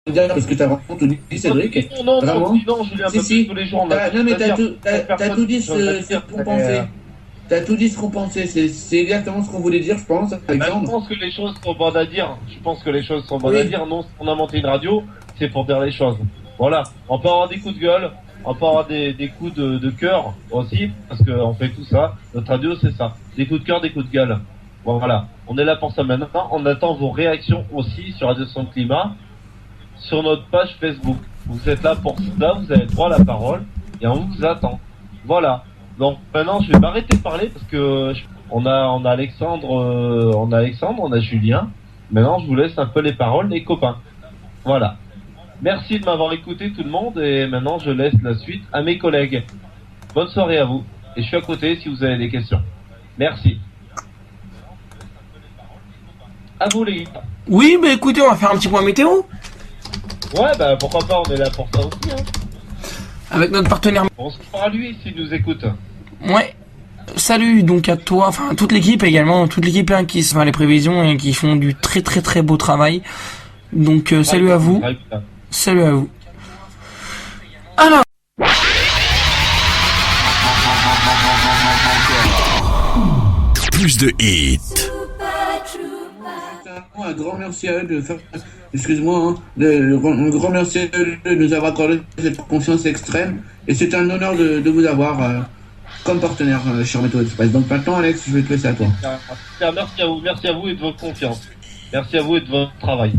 dire parce que t'as vraiment tout dit, Cédric. Non, Vraiment. non, Julien, un peu Si. plus tous les jours. On a Non, mais cette t'as personne tout dit qui nous a ce dit, qu'on pensait. T'as tout dit ce qu'on pensait. C'est exactement ce qu'on voulait dire, je pense, je Alexandre. pense que les choses sont bonnes à dire. Je pense que les choses sont bonnes Oui. à dire. Non, si on a monté une radio, c'est pour dire les choses. Voilà. On peut avoir des coups de gueule, on peut avoir des coups de cœur aussi, parce qu'on fait tout ça. Notre radio, c'est ça. Des coups de cœur, des coups de gueule. Bon, voilà. On est là pour ça maintenant. On attend vos réactions aussi sur Radio Son Climat, sur notre page Facebook. Vous êtes là pour cela, vous avez droit à la parole, et on vous attend. Voilà. Donc maintenant, je vais m'arrêter de parler parce que on a Alexandre, on a Julien. Maintenant, je vous laisse un peu les paroles, les copains. Voilà. Merci de m'avoir écouté tout le monde et maintenant je laisse la suite à mes collègues. Bonne soirée à vous. Et je suis à côté si vous avez des questions. Merci. À vous les gars. Oui, bah écoutez, on va faire un petit point météo. Ouais, bah pourquoi pas, on est là pour ça aussi. Hein. Avec notre partenaire. Bonsoir à lui s'il nous écoute. Ouais. Salut donc à toi, enfin toute l'équipe également, toute l'équipe hein, qui se fait les prévisions et qui font du très très très beau travail. Donc salut à vous. Salut à vous. Alors. Plus de hits. Un grand merci à eux de faire. Excuse-moi, hein, un grand merci à eux de nous avoir accordé cette confiance extrême. Et c'est un honneur de vous avoir comme partenaire sur Météo Express. Donc maintenant, Alex, je vais te laisser à toi. Merci à vous et de votre confiance. Merci à vous et de votre travail.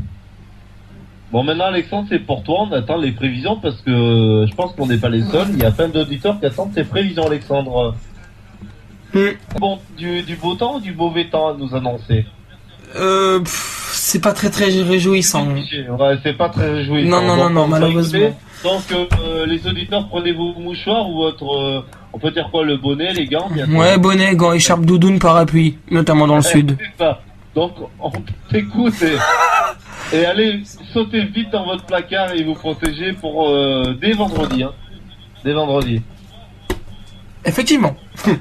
Bon, maintenant, Alexandre, c'est pour toi. On attend les prévisions parce que je pense qu'on n'est pas les seuls. Il y a plein d'auditeurs qui attendent tes prévisions, Alexandre. Bon, du beau temps ou du mauvais temps à nous annoncer? C'est pas très très réjouissant. Ouais, c'est pas très réjouissant. Non, malheureusement. Donc, les auditeurs, prenez vos mouchoirs ou votre, on peut dire quoi, le bonnet, les gants, bien sûr. Ouais, bonnet, gants, écharpe, doudoune, parapluie, notamment dans le sud. C'est ça. Donc, on t'écoute et allez sauter vite dans votre placard et vous protéger pour dès vendredi. Hein. Dès vendredi. Effectivement. Ouais.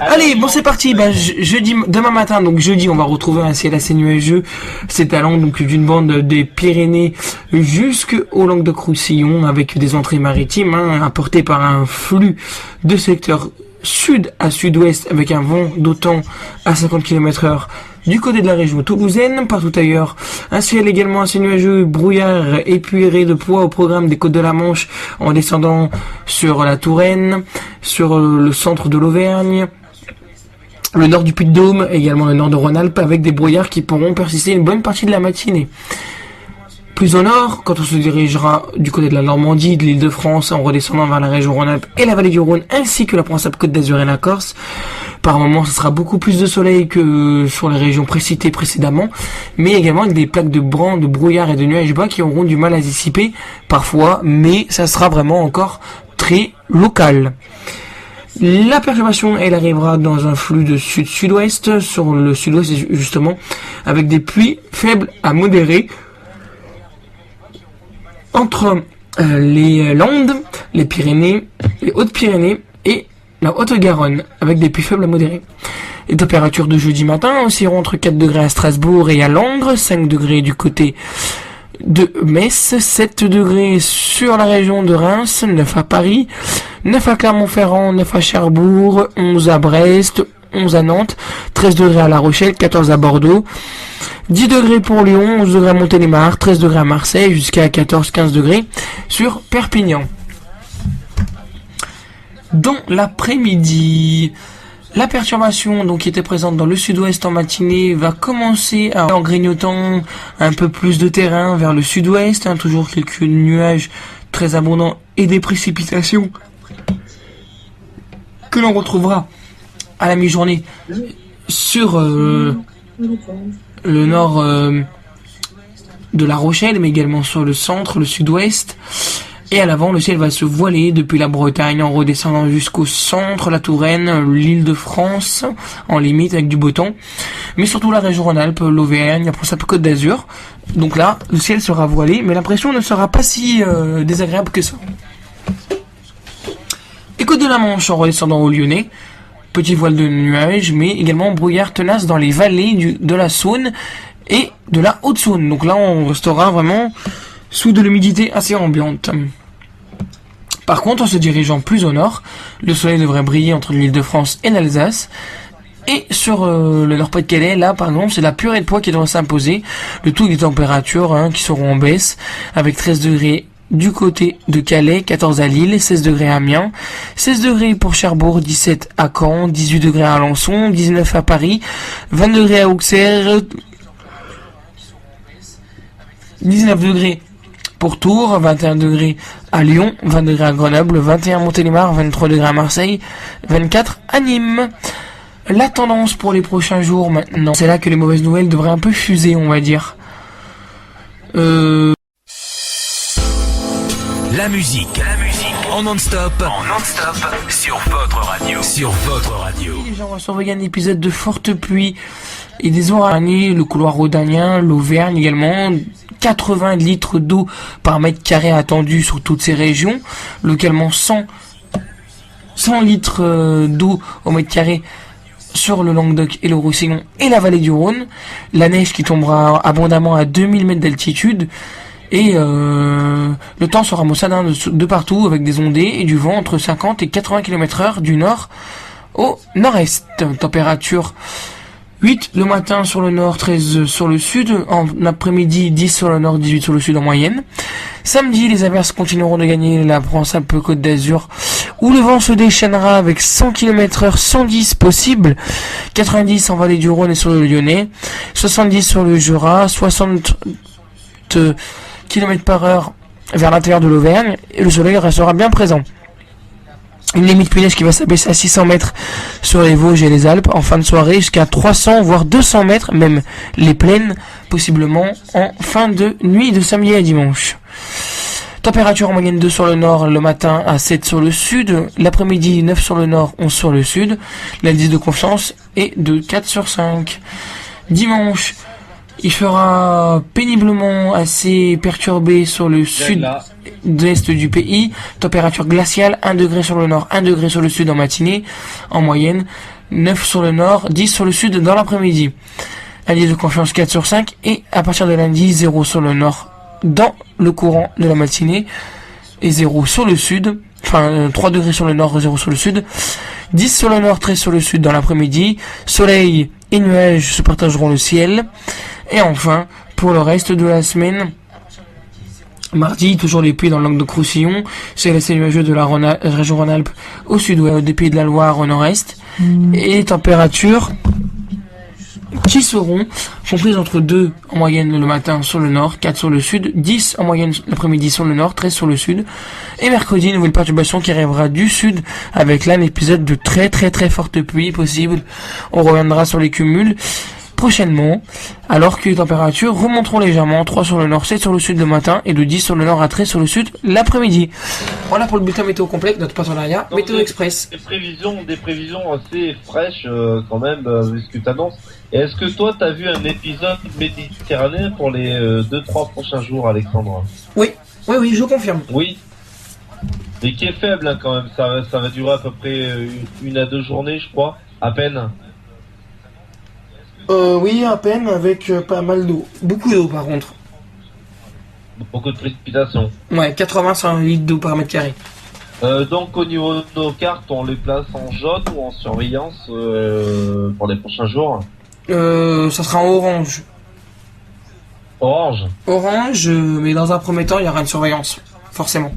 Allez, bon c'est parti. Bah, jeudi, demain matin, donc jeudi, on va retrouver un ciel assez nuageux, s'étalant donc d'une bande des Pyrénées jusqu'au Languedoc-Roussillon, avec des entrées maritimes apportées par un flux de secteur sud à sud-ouest, avec un vent d'autant à 50 km/h. Du côté de la région toulousaine, partout ailleurs, un ciel également assez nuageux, brouillard épuré de poids au programme des côtes de la Manche en descendant sur la Touraine, sur le centre de l'Auvergne, le nord du Puy-de-Dôme, également le nord de Rhône-Alpes, avec des brouillards qui pourront persister une bonne partie de la matinée. Plus au nord, quand on se dirigera du côté de la Normandie, de l'Île-de-France, en redescendant vers la région Rhône-Alpes et la vallée du Rhône, ainsi que la Provence-Côte d'Azur et la Corse, par moments, ce sera beaucoup plus de soleil que sur les régions précitées précédemment, mais également avec des plaques de brouillard et de nuages bas qui auront du mal à dissiper parfois, mais ça sera vraiment encore très local. La perturbation, elle arrivera dans un flux de sud-sud-ouest, sur le sud-ouest justement, avec des pluies faibles à modérées, entre les Landes, les Pyrénées, les Hautes-Pyrénées et la Haute-Garonne, avec des pluies faibles à modérées. Les températures de jeudi matin oscilleront entre 4 degrés à Strasbourg et à Langres, 5 degrés du côté de Metz, 7 degrés sur la région de Reims, 9 à Paris, 9 à Clermont-Ferrand, 9 à Cherbourg, 11 à Brest, 11 à Nantes, 13 degrés à La Rochelle, 14 à Bordeaux, 10 degrés pour Lyon, 11 degrés à Montélimar, 13 degrés à Marseille, jusqu'à 14-15 degrés sur Perpignan. Dans l'après-midi, la perturbation donc qui était présente dans le sud-ouest en matinée va commencer en grignotant un peu plus de terrain vers le sud-ouest, toujours quelques nuages très abondants et des précipitations que l'on retrouvera à la mi-journée sur le nord de La Rochelle, mais également sur le centre, le sud-ouest. Et à l'avant, le ciel va se voiler depuis la Bretagne en redescendant jusqu'au centre, la Touraine, l'Île-de-France, en limite avec du beau temps. Mais surtout la région Rhône-Alpes, l'Auvergne, après ça, Côte d'Azur. Donc là, le ciel sera voilé, mais l'impression ne sera pas si désagréable que ça. Et Côte de la Manche en redescendant au Lyonnais. Petit voile de nuages, mais également brouillard tenace dans les vallées de la Saône et de la Haute-Saône. Donc là, on restera vraiment sous de l'humidité assez ambiante. Par contre, en se dirigeant plus au nord, le soleil devrait briller entre l'Île-de-France et l'Alsace. Et sur le Nord-Pas-de-Calais, là par exemple, c'est la purée de pois qui doit s'imposer. Le tout des températures qui seront en baisse, avec 13 degrés du côté de Calais, 14 à Lille, 16 degrés à Amiens, 16 degrés pour Cherbourg, 17 à Caen, 18 degrés à Alençon, 19 à Paris, 20 degrés à Auxerre, 19 degrés pour Tours, 21 degrés à Lyon, 20 degrés à Grenoble, 21 à Montélimar, 23 degrés à Marseille, 24 à Nîmes. La tendance pour les prochains jours maintenant, c'est là que les mauvaises nouvelles devraient un peu fuser, on va dire. La musique en non-stop sur votre radio. Les gens vont surveiller un épisode de forte pluie et des orages, le couloir rhodanien, l'Auvergne également. 80 litres d'eau par mètre carré attendu sur toutes ces régions. Localement 100 litres d'eau au mètre carré sur le Languedoc et le Roussillon et la vallée du Rhône. La neige qui tombera abondamment à 2000 mètres d'altitude. Et le temps sera maussade de partout avec des ondées et du vent entre 50 et 80 km/h du nord au nord-est. Température 8 le matin sur le nord, 13 sur le sud. En après-midi, 10 sur le nord, 18 sur le sud en moyenne. Samedi, les averses continueront de gagner la Provence-Alpes-Côte d'Azur, où le vent se déchaînera avec 100 km/h, 110 possible, 90 en vallée du Rhône et sur le Lyonnais, 70 sur le Jura, 60 km/h vers l'intérieur de l'Auvergne, et le soleil restera bien présent. Une limite pluie neige qui va s'abaisser à 600 mètres sur les Vosges et les Alpes en fin de soirée, jusqu'à 300 voire 200 mètres, même les plaines, possiblement en fin de nuit de samedi à dimanche. Température en moyenne 2 sur le nord, le matin à 7 sur le sud, l'après-midi 9 sur le nord, 11 sur le sud, l'indice de confiance est de 4 sur 5. Dimanche, il fera péniblement assez perturbé sur le sud-est du pays. Température glaciale, 1 degré sur le nord, 1 degré sur le sud en matinée. En moyenne, 9 sur le nord, 10 sur le sud dans l'après-midi. Indice de confiance 4 sur 5. Et à partir de lundi, 0 sur le nord dans le courant de la matinée. Et 0 sur le sud. Enfin, 3 degrés sur le nord, 0 sur le sud. 10 sur le nord, 13 sur le sud dans l'après-midi. Soleil et nuages se partageront le ciel. Et enfin, pour le reste de la semaine, mardi, toujours des pluies dans le Languedoc-Roussillon, c'est assez nuageux de la région Rhône-Alpes au sud-ouest, des Pays de la Loire au nord-est, et les températures qui seront comprises entre 2 en moyenne le matin sur le nord, 4 sur le sud, 10 en moyenne l'après-midi sur le nord, 13 sur le sud, et mercredi, nouvelle perturbation qui arrivera du sud, avec là un épisode de très très très forte pluie possible. On reviendra sur les cumuls prochainement, alors que les températures remonteront légèrement, 3 sur le nord, 7 sur le sud le matin, et de 10 sur le nord à 13 sur le sud l'après-midi. Voilà pour le bulletin météo complet, notre partenariat Donc, Météo Express. Des prévisions assez fraîches quand même, vu ce que tu annonces. Et est-ce que toi, tu as vu un épisode méditerranéen pour les 2-3 prochains jours, Alexandre? Oui, je confirme. Oui. Mais qui est faible hein, quand même, ça va durer à peu près 1 à 2 journées, je crois, à peine. Oui, à peine, avec pas mal d'eau. Beaucoup d'eau, par contre. Beaucoup de précipitations. Ouais, 80-100 litres d'eau par mètre carré. Donc, au niveau de nos cartes, on les place en jaune ou en surveillance pour les prochains jours? Ça sera en orange. Orange? Orange, mais dans un premier temps, il y aura une surveillance. Forcément.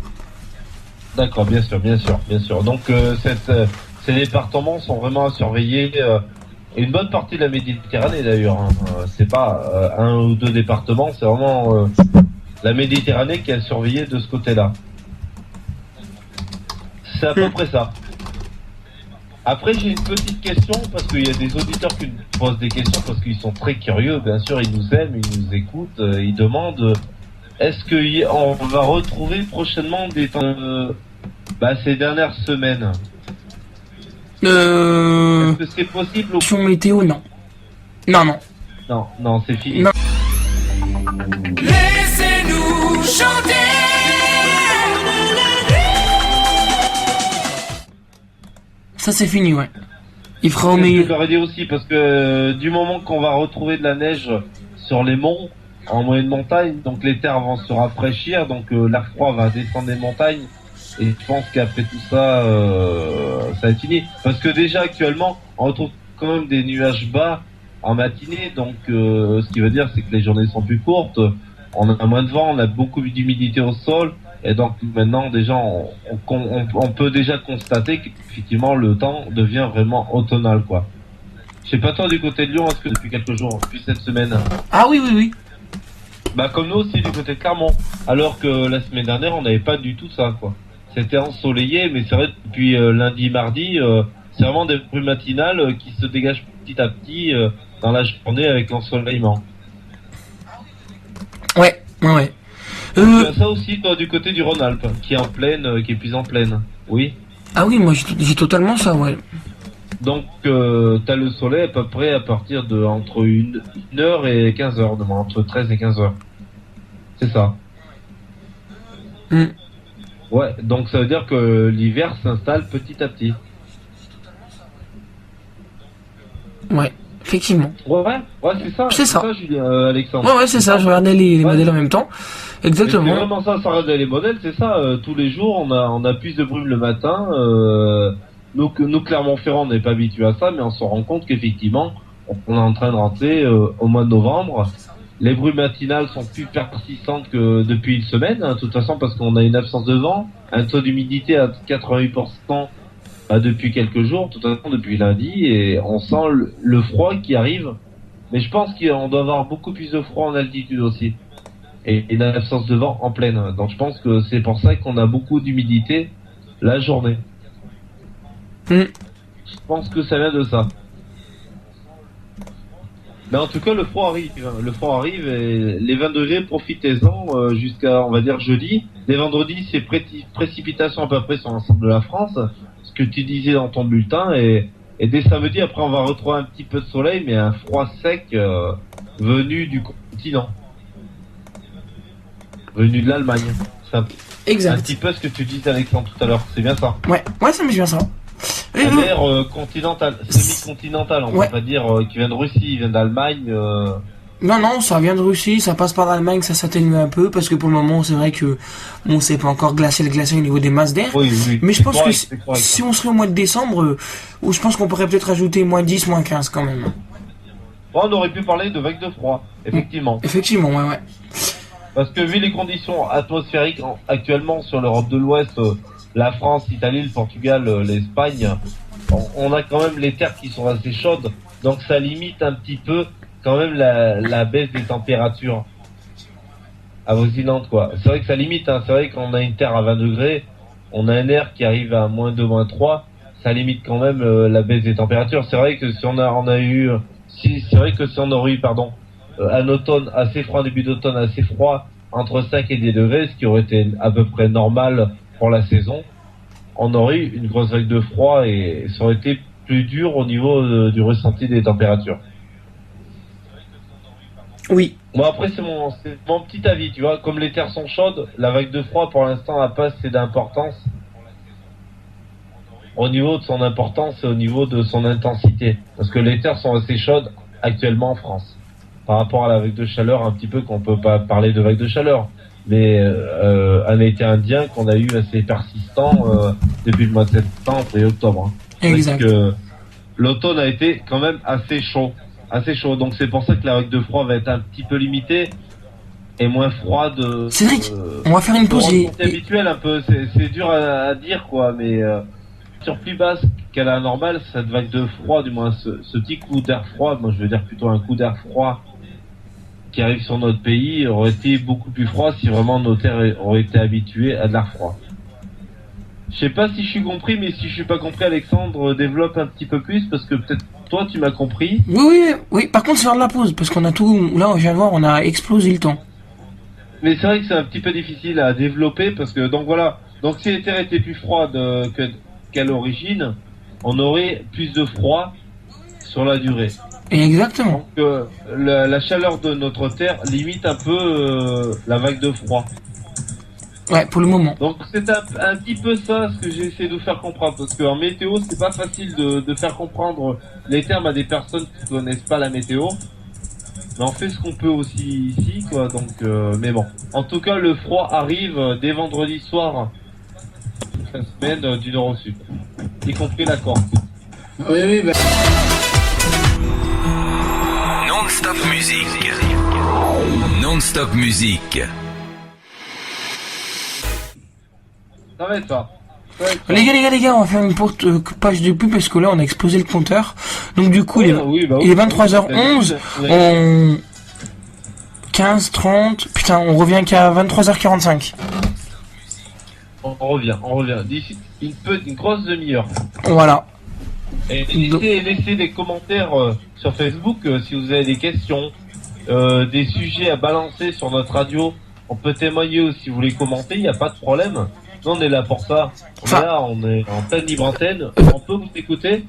D'accord, bien sûr. Donc, ces départements sont vraiment à surveiller. Une bonne partie de la Méditerranée d'ailleurs. Hein. C'est pas 1 ou 2 départements, c'est vraiment la Méditerranée qui est surveillée de ce côté-là. C'est à peu près ça. Après, j'ai une petite question parce qu'il y a des auditeurs qui nous posent des questions parce qu'ils sont très curieux. Bien sûr, ils nous aiment, ils nous écoutent, ils demandent est-ce qu'on va retrouver prochainement des temps ces dernières semaines? Est-ce que c'est possible Sur météo, non. Non, c'est fini. Non. Laissez-nous chanter. Ça, c'est fini, ouais. Il fera au Je milieu. l'aurais dit aussi parce que du moment qu'on va retrouver de la neige sur les monts, en moyenne montagne, donc les terres vont se rafraîchir, donc l'air froid va descendre des montagnes. Et je pense qu'après tout ça, ça va être fini. Parce que déjà actuellement, on retrouve quand même des nuages bas en matinée, donc ce qui veut dire c'est que les journées sont plus courtes, on a moins de vent, on a beaucoup d'humidité au sol, et donc maintenant déjà on peut déjà constater qu'effectivement le temps devient vraiment automnal, quoi. Je sais pas toi du côté de Lyon, est-ce que depuis quelques jours, depuis cette semaine? Ah oui, oui, oui. Bah comme nous aussi du côté de Clermont, alors que la semaine dernière on n'avait pas du tout ça, quoi. C'était ensoleillé, mais c'est vrai que depuis lundi, mardi, c'est vraiment des brumes matinales qui se dégagent petit à petit dans la journée avec l'ensoleillement. Ouais, ouais, ouais. Tu as ça aussi toi du côté du Rhône-Alpes, qui est en plaine, qui est plus en plaine. Oui. Ah oui, moi j'ai totalement ça, ouais. Donc t'as le soleil à peu près à partir de entre 1h et 15h, entre 13 et 15h. C'est ça. Ouais, donc ça veut dire que l'hiver s'installe petit à petit. Ouais, effectivement. Ouais, c'est ça. C'est ça. Julien, Alexandre. Ouais, c'est ça, je regardais les modèles en même temps. C'est Exactement. vraiment ça, ça regarde les modèles, c'est ça. Tous les jours, on a plus de brume le matin. Nous, Clermont-Ferrand, on n'est pas habitué à ça, mais on se rend compte qu'effectivement, on est en train de rentrer au mois de novembre. Les brumes matinales sont plus persistantes que depuis une semaine, hein, de toute façon, parce qu'on a une absence de vent, un taux d'humidité à 88% depuis quelques jours, de toute façon depuis lundi, et on sent le froid qui arrive. Mais je pense qu'on doit avoir beaucoup plus de froid en altitude aussi, et une absence de vent en pleine. Donc je pense que c'est pour ça qu'on a beaucoup d'humidité la journée. Je pense que ça vient de ça. Mais en tout cas, le froid arrive. Le froid arrive et les 20 degrés, profitez-en jusqu'à, on va dire, jeudi. Dès vendredi, c'est précipitation à peu près sur l'ensemble de la France. Ce que tu disais dans ton bulletin. Et dès samedi, après, on va retrouver un petit peu de soleil, mais un froid sec venu du continent. Venu de l'Allemagne. C'est un Exact. petit peu ce que tu disais, Alexandre, tout à l'heure. C'est bien ça. Ouais, ça me vient ça. Un air continental, semi-continental, on Ouais. peut pas dire qu'il vient de Russie, il vient d'Allemagne. Non, ça vient de Russie, ça passe par l'Allemagne, ça s'atténue un peu, parce que pour le moment, c'est vrai que, bon, c'est pas encore glacial au niveau des masses d'air. Oui. Mais je pense correct, que c'est correct. si on serait au mois de décembre, où je pense qu'on pourrait peut-être ajouter moins 10, moins 15 quand même. Bon, on aurait pu parler de vagues de froid, effectivement. Effectivement, ouais. Parce que vu les conditions atmosphériques actuellement sur l'Europe de l'Ouest, la France, l'Italie, le Portugal, l'Espagne, on a quand même les terres qui sont assez chaudes, donc ça limite un petit peu quand même la baisse des températures avoisinantes, quoi. C'est vrai que ça limite, hein. C'est vrai qu'on a une terre à 20 degrés, on a un air qui arrive à moins 2, moins 3, ça limite quand même la baisse des températures. C'est vrai que si on a eu, c'est vrai que si on aurait eu, un automne assez froid, début d'automne assez froid, entre 5 et 10 degrés, ce qui aurait été à peu près normal pour la saison, on aurait eu une grosse vague de froid et ça aurait été plus dur au niveau du ressenti des températures. Oui. Bon, après, c'est mon petit avis, tu vois. Comme les terres sont chaudes, la vague de froid, pour l'instant, n'a pas assez d'importance. Au niveau de son importance et au niveau de son intensité. Parce que les terres sont assez chaudes actuellement en France. Par rapport à la vague de chaleur, un petit peu qu'on peut pas parler de vague de chaleur. Mais un été indien qu'on a eu assez persistant depuis le mois de septembre et octobre. Hein. Exact. Donc, l'automne a été quand même assez chaud. Donc c'est pour ça que la vague de froid va être un petit peu limitée et moins froide. Cédric, on va faire une pause. C'est habituel un peu, c'est dur à dire quoi, mais sur plus basse qu'à la normale, cette vague de froid, du moins ce petit coup d'air froid, moi je veux dire plutôt un coup d'air froid qui arrive sur notre pays, aurait été beaucoup plus froid si vraiment nos terres auraient été habituées à de l'air froid. Je sais pas si je suis compris, mais si je suis pas compris, Alexandre, développe un petit peu plus, parce que peut-être toi tu m'as compris. Oui. Par contre, c'est l'heure de la pause, parce qu'on a tout. Là, je viens de voir, on a explosé le temps. Mais c'est vrai que c'est un petit peu difficile à développer, parce que donc voilà. Donc si les terres étaient plus froides qu'à l'origine, on aurait plus de froid sur la durée. Exactement. Donc la chaleur de notre terre limite un peu la vague de froid. Ouais, pour le moment. Donc c'est un petit peu ça ce que j'ai essayé de vous faire comprendre, parce qu'en météo c'est pas facile de faire comprendre les termes à des personnes qui connaissent pas la météo. Mais on fait ce qu'on peut aussi ici, quoi. Donc, mais bon. En tout cas, le froid arrive dès vendredi soir. La semaine du nord au sud. Y compris la Corse. Oui, oui, bah... Non-stop musique. Non-stop musique. Ça va être ça. Les gars, on va faire une courte page de pub parce que là, on a explosé le compteur. Donc, du coup, Oui, il est 23h11. On... 15, 30... Putain, on revient qu'à 23h45. On revient. D'ici une grosse demi-heure. Voilà. Et laissez des commentaires sur Facebook si vous avez des questions, des sujets à balancer sur notre radio. On peut témoigner ou si vous voulez commenter, il n'y a pas de problème. Nous, on est là pour ça. On est en pleine libre antenne. On peut vous écouter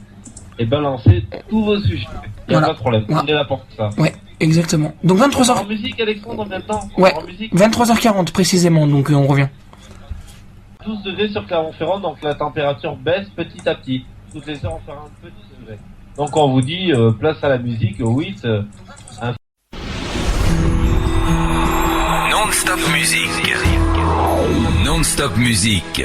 et balancer tous vos sujets. Il n'y a Voilà. pas de problème. Voilà. On est là pour ça. Ouais, exactement. Donc, En 23h... musique, Alexandre, en même temps. Ouais, En musique. 23h40 précisément, donc on revient. 12 degrés sur Clermont-Ferrand, donc la température baisse petit à petit. Toutes les heures, on fera un petit degré. Donc on vous dit, place à la musique, 8. Non-stop musique. Non-stop musique.